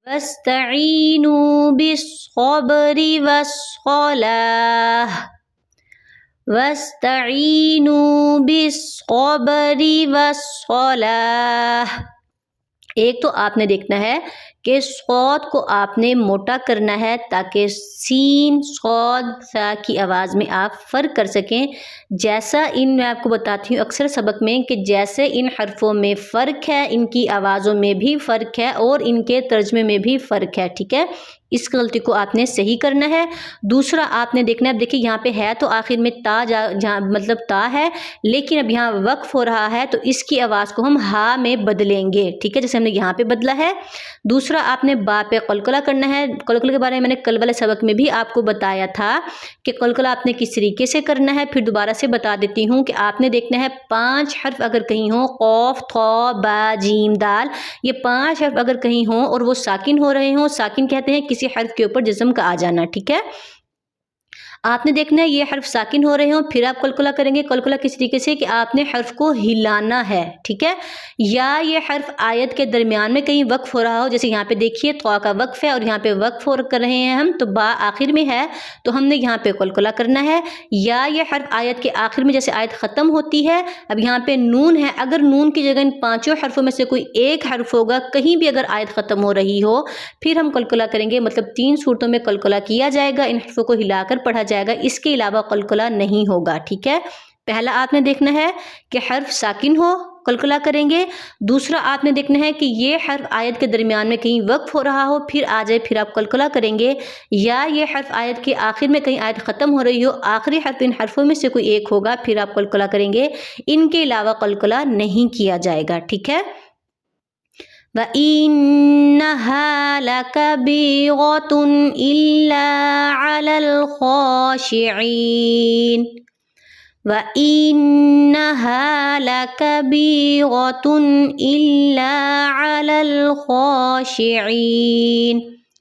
واستعینوا بالصبر والصلاۃ، واستعینوا بالصبر والصلاۃ۔ ایک تو آپ نے دیکھنا ہے کہ صاد کو آپ نے موٹا کرنا ہے تاکہ سین صاد ثا کی آواز میں آپ فرق کر سکیں، جیسا میں آپ کو بتاتی ہوں اکثر سبق میں کہ جیسے ان حرفوں میں فرق ہے، ان کی آوازوں میں بھی فرق ہے اور ان کے ترجمے میں بھی فرق ہے، ٹھیک ہے؟ اس غلطی کو آپ نے صحیح کرنا ہے۔ دوسرا آپ نے دیکھنا ہے، اب دیکھیے یہاں پہ ہے تو آخر میں تا جہاں مطلب تا ہے، لیکن اب یہاں وقف ہو رہا ہے تو اس کی آواز کو ہم ہا میں بدلیں گے، ٹھیک ہے؟ جیسے ہم نے یہاں پہ بدلا ہے۔ دوسرا آپ نے با پہ قلقلہ کرنا ہے۔ قلقلہ کے بارے میں نے کل والے سبق میں بھی آپ کو بتایا تھا کہ قلقلہ آپ نے کس طریقے سے کرنا ہے، پھر دوبارہ سے بتا دیتی ہوں کہ آپ نے دیکھنا ہے 5 حرف اگر کہیں ہوں، قوف، طا، با، جیم، دال، یہ 5 حرف اگر کہیں ہوں اور وہ ساکن ہو رہے ہوں، ساکن کہتے ہیں کسی حرف کے اوپر جزم کا آ جانا، ٹھیک ہے؟ آپ نے دیکھنا ہے یہ حرف ساکن ہو رہے ہوں، پھر آپ قلقلہ کریں گے۔ قلقلہ کس طریقے سے کہ آپ نے حرف کو ہلانا ہے، ٹھیک ہے؟ یا یہ حرف آیت کے درمیان میں کہیں وقف ہو رہا ہو، جیسے یہاں پہ دیکھیے طا کا وقف ہے اور یہاں پہ وقف کر رہے ہیں ہم، تو با آخر میں ہے تو ہم نے یہاں پہ قلقلہ کرنا ہے۔ یا یہ حرف آیت کے آخر میں جیسے آیت ختم ہوتی ہے، اب یہاں پہ نون ہے، اگر نون کی جگہ ان 5 حرفوں میں سے کوئی ایک حرف ہوگا، کہیں بھی اگر آیت ختم ہو رہی ہو، پھر ہم قلقلہ کریں گے، مطلب 3 صورتوں میں قلقلہ کیا جائے گا، ان حرفوں کو ہلا کر پڑھا جائے گا، اس کے علاوہ قلقلہ نہیں ہوگا، ٹھیک ہے؟ پہلا آپ نے دیکھنا ہے کہ حرف ساکن ہو، قلقلہ کریں گے۔ دوسرا آپ نے دیکھنا ہے کہ یہ حرف آیت کے درمیان میں کہیں وقف ہو رہا ہو، پھر آ جائے، پھر آپ قلقلہ کریں گے۔ یا یہ حرف آیت کے آخر میں کہیں آیت ختم ہو رہی ہو، آخری حرف ان حرفوں میں سے کوئی ایک ہوگا، پھر آپ قلقلہ کریں گے، ان کے علاوہ قلقلہ نہیں کیا جائے گا، ٹھیک ہے؟ وَإِنَّهَا لَكَبِيرَةٌ إِلَّا عَلَى الْخَاشِعِينَ وَإِنَّهَا لَكَبِيرَةٌ إِلَّا عَلَى الْخَاشِعِينَ،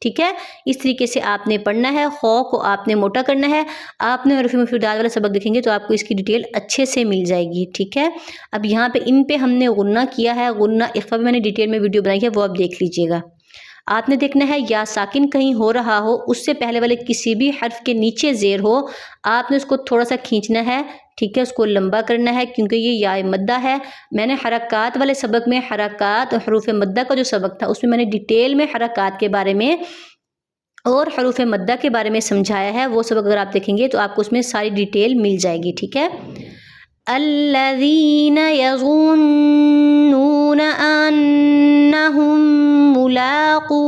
ٹھیک ہے؟ اس طریقے سے آپ نے پڑھنا ہے، خو کو آپ نے موٹا کرنا ہے۔ آپ نے حروف مفردات والا سبق دیکھیں گے تو آپ کو اس کی ڈیٹیل اچھے سے مل جائے گی، ٹھیک ہے؟ اب یہاں پہ ان پہ ہم نے غنہ کیا ہے، غنہ اخفا بھی میں نے ڈیٹیل میں ویڈیو بنائی ہے، وہ آپ دیکھ لیجئے گا۔ آپ نے دیکھنا ہے یا ساکن کہیں ہو رہا ہو، اس سے پہلے والے کسی بھی حرف کے نیچے زیر ہو، آپ نے اس کو تھوڑا سا کھینچنا ہے، ٹھیک ہے؟ اس کو لمبا کرنا ہے کیونکہ یہ یا مدہ ہے۔ میں نے حرکات والے سبق میں حرکات اور حروف مدہ کا جو سبق تھا اس میں نے ڈیٹیل میں حرکات کے بارے میں اور حروف مدہ کے بارے میں سمجھایا ہے، وہ سبق اگر آپ دیکھیں گے تو آپ کو اس میں ساری ڈیٹیل مل جائے گی، ٹھیک ہے؟ الذین یظنون انہم ملاقو،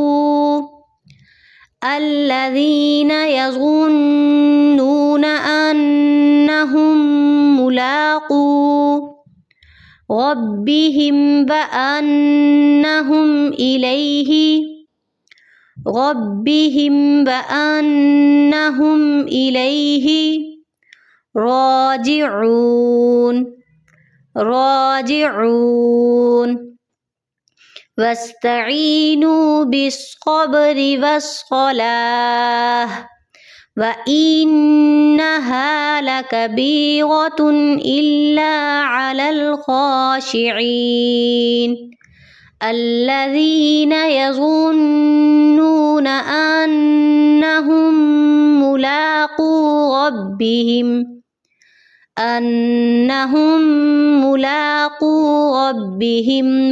الذین یظنون انہم ملاقو ربہم وانہم الیہ، ربہم وانہم الیہ راجعون، راجعون۔ واستعینوا بالصبر والصلاۃ وَإِنَّهَا لَكَبِيرَةٌ إِلَّا عَلَى الْخَاشِعِينَ الَّذِينَ يَظُنُّونَ أَنَّهُم مُّلَاقُو رَبِّهِمْ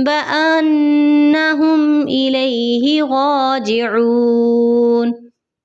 وَأَنَّهُمْ إِلَيْهِ رَاجِعُونَ۔